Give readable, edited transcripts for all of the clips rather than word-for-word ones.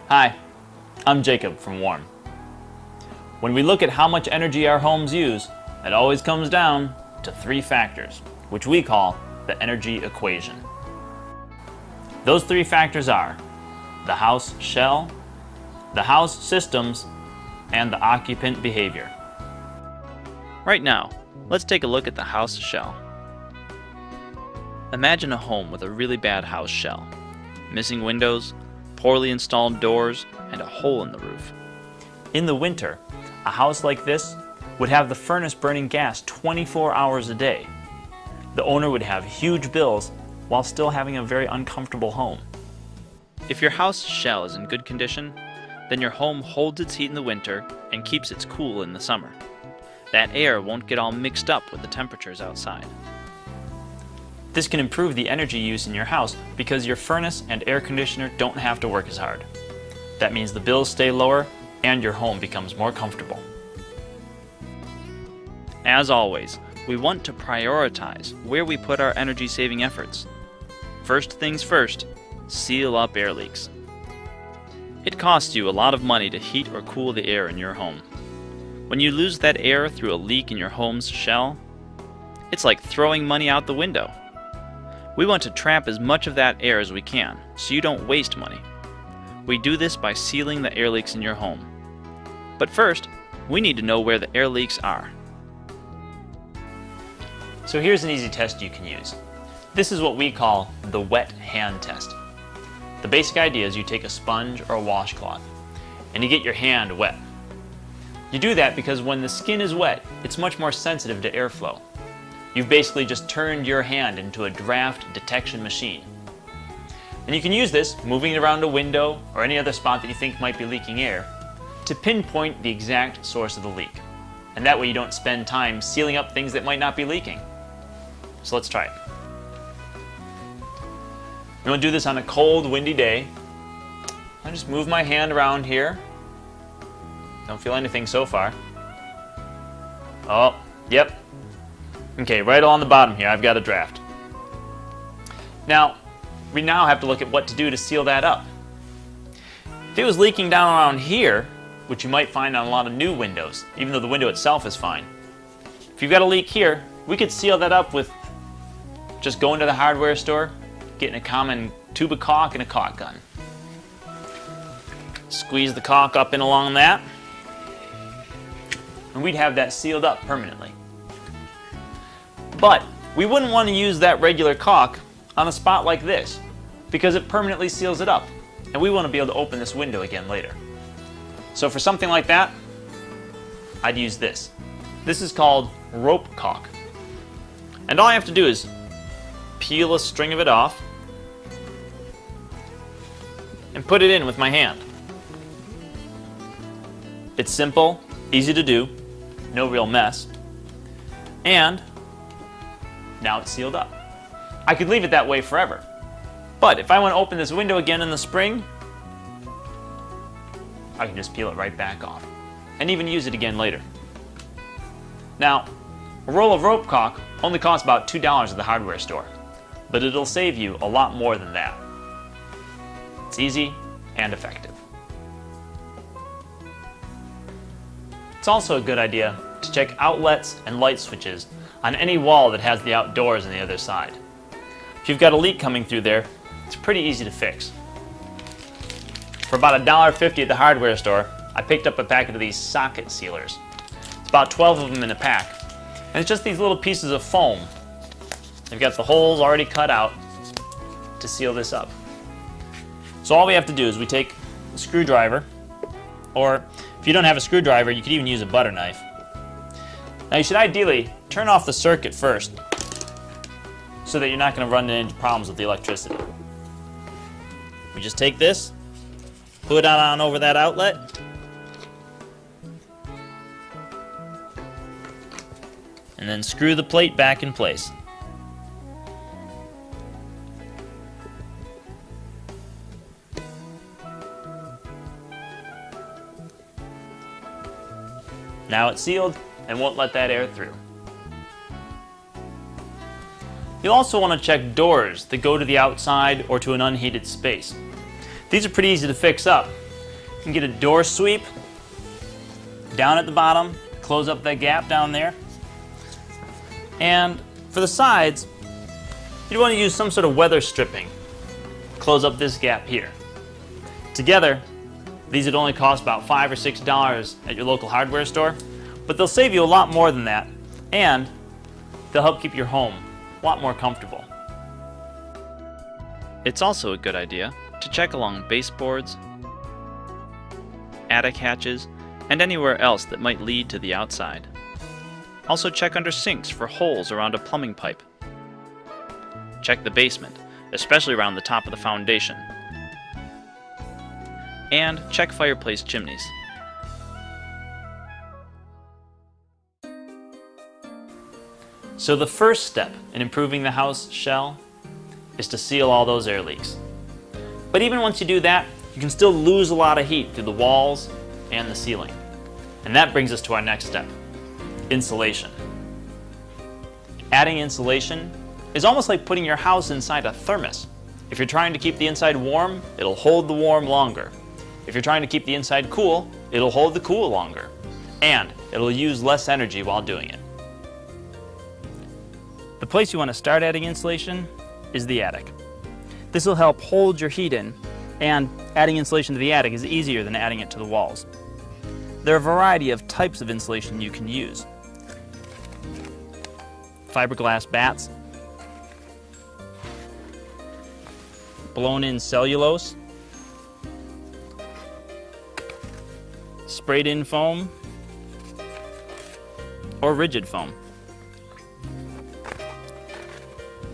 Hi, I'm Jacob from Warm. When we look at how much energy our homes use, it always comes down to three factors, which we call the energy equation. Those three factors are the house shell, the house systems, and the occupant behavior. Right now, let's take a look at the house shell. Imagine a home with a really bad house shell, missing windows, poorly installed doors, and a hole in the roof. In the winter, a house like this would have the furnace burning gas 24 hours a day. The owner would have huge bills while still having a very uncomfortable home. If your house shell is in good condition, then your home holds its heat in the winter and keeps its cool in the summer. That air won't get all mixed up with the temperatures outside. This can improve the energy use in your house because your furnace and air conditioner don't have to work as hard. That means the bills stay lower and your home becomes more comfortable. As always, we want to prioritize where we put our energy-saving efforts. First things first, seal up air leaks. It costs you a lot of money to heat or cool the air in your home. When you lose that air through a leak in your home's shell, it's like throwing money out the window. We want to trap as much of that air as we can, so you don't waste money. We do this by sealing the air leaks in your home. But first, we need to know where the air leaks are. So here's an easy test you can use. This is what we call the wet hand test. The basic idea is you take a sponge or a washcloth and you get your hand wet. You do that because when the skin is wet, it's much more sensitive to airflow. You've basically just turned your hand into a draft detection machine. And you can use this, moving it around a window or any other spot that you think might be leaking air, to pinpoint the exact source of the leak. And that way you don't spend time sealing up things that might not be leaking. So let's try it. I'm going to do this on a cold, windy day. I'll just move my hand around here. Don't feel anything so far. Oh, yep. Okay, right along the bottom here, I've got a draft. Now, we now have to look at what to do to seal that up. If it was leaking down around here, which you might find on a lot of new windows, even though the window itself is fine. If you've got a leak here, we could seal that up with just going to the hardware store, getting a common tube of caulk and a caulk gun. Squeeze the caulk up and along that, and we'd have that sealed up permanently. But we wouldn't want to use that regular caulk on a spot like this because it permanently seals it up, and we want to be able to open this window again later. So for something like that, I'd use this. This is called rope caulk. And all I have to do is peel a string of it off and put it in with my hand. It's simple, easy to do, no real mess, and now it's sealed up. I could leave it that way forever, but if I want to open this window again in the spring, I can just peel it right back off and even use it again later. Now, a roll of rope caulk only costs about $2 at the hardware store, but it'll save you a lot more than that. It's easy and effective. It's also a good idea to check outlets and light switches on any wall that has the outdoors on the other side. If you've got a leak coming through there, it's pretty easy to fix. For about $1.50 at the hardware store, I picked up a packet of these socket sealers. It's about 12 of them in a pack, and it's just these little pieces of foam. They've got the holes already cut out to seal this up. So all we have to do is we take a screwdriver, or if you don't have a screwdriver, you could even use a butter knife. Now you should ideally turn off the circuit first so that you're not going to run into problems with the electricity. We just take this, put it on over that outlet, and then screw the plate back in place. Now it's sealed and won't let that air through. You'll also want to check doors that go to the outside or to an unheated space. These are pretty easy to fix up. You can get a door sweep down at the bottom, close up that gap down there. And for the sides, you'd want to use some sort of weather stripping. Close up this gap here. Together, these would only cost about $5 or $6 at your local hardware store, but they'll save you a lot more than that, and they'll help keep your home a lot more comfortable. It's also a good idea to check along baseboards, attic hatches, and anywhere else that might lead to the outside. Also check under sinks for holes around a plumbing pipe. Check the basement, especially around the top of the foundation. And check fireplace chimneys. So the first step in improving the house shell is to seal all those air leaks. But even once you do that, you can still lose a lot of heat through the walls and the ceiling. And that brings us to our next step, insulation. Adding insulation is almost like putting your house inside a thermos. If you're trying to keep the inside warm, it'll hold the warm longer. If you're trying to keep the inside cool, it'll hold the cool longer. And it'll use less energy while doing it. The place you want to start adding insulation is the attic. This will help hold your heat in, and adding insulation to the attic is easier than adding it to the walls. There are a variety of types of insulation you can use. Fiberglass bats, blown-in cellulose, sprayed-in foam, or rigid foam.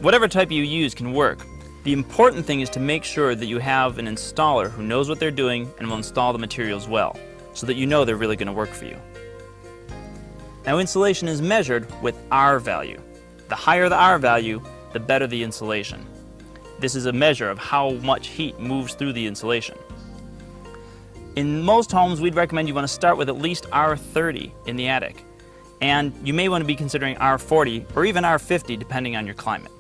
Whatever type you use can work. The important thing is to make sure that you have an installer who knows what they're doing and will install the materials well, so that you know they're really going to work for you. Now, insulation is measured with R value. The higher the R value, the better the insulation. This is a measure of how much heat moves through the insulation. In most homes, we'd recommend you want to start with at least R30 in the attic, and you may want to be considering R40 or even R50 depending on your climate.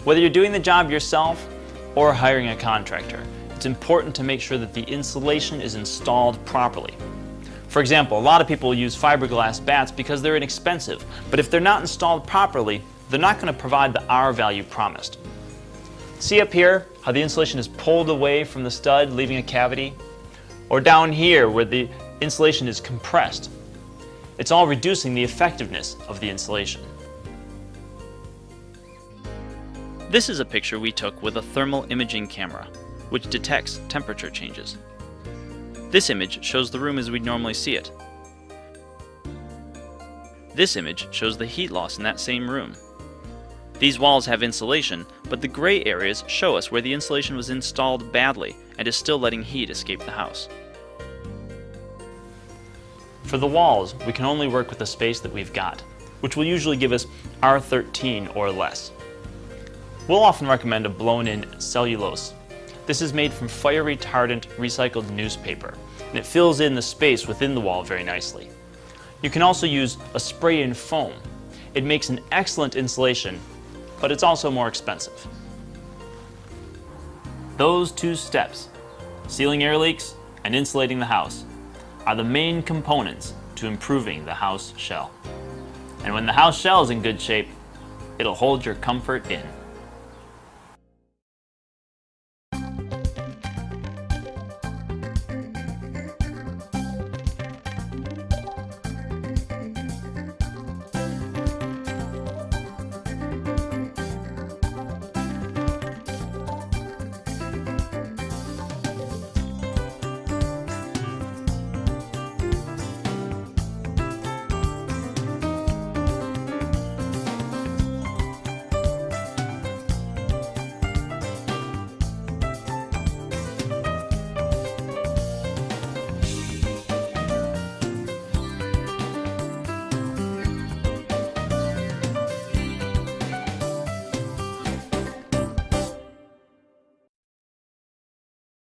Whether you're doing the job yourself or hiring a contractor, it's important to make sure that the insulation is installed properly. For example, a lot of people use fiberglass bats because they're inexpensive, but if they're not installed properly, they're not going to provide the R value promised. See up here how the insulation is pulled away from the stud, leaving a cavity? Or down here where the insulation is compressed. It's all reducing the effectiveness of the insulation. This is a picture we took with a thermal imaging camera, which detects temperature changes. This image shows the room as we'd normally see it. This image shows the heat loss in that same room. These walls have insulation, but the gray areas show us where the insulation was installed badly and is still letting heat escape the house. For the walls, we can only work with the space that we've got, which will usually give us R13 or less. We'll often recommend a blown-in cellulose. This is made from fire-retardant recycled newspaper, and it fills in the space within the wall very nicely. You can also use a spray-in foam. It makes an excellent insulation, but it's also more expensive. Those two steps, sealing air leaks and insulating the house, are the main components to improving the house shell. And when the house shell is in good shape, it'll hold your comfort in.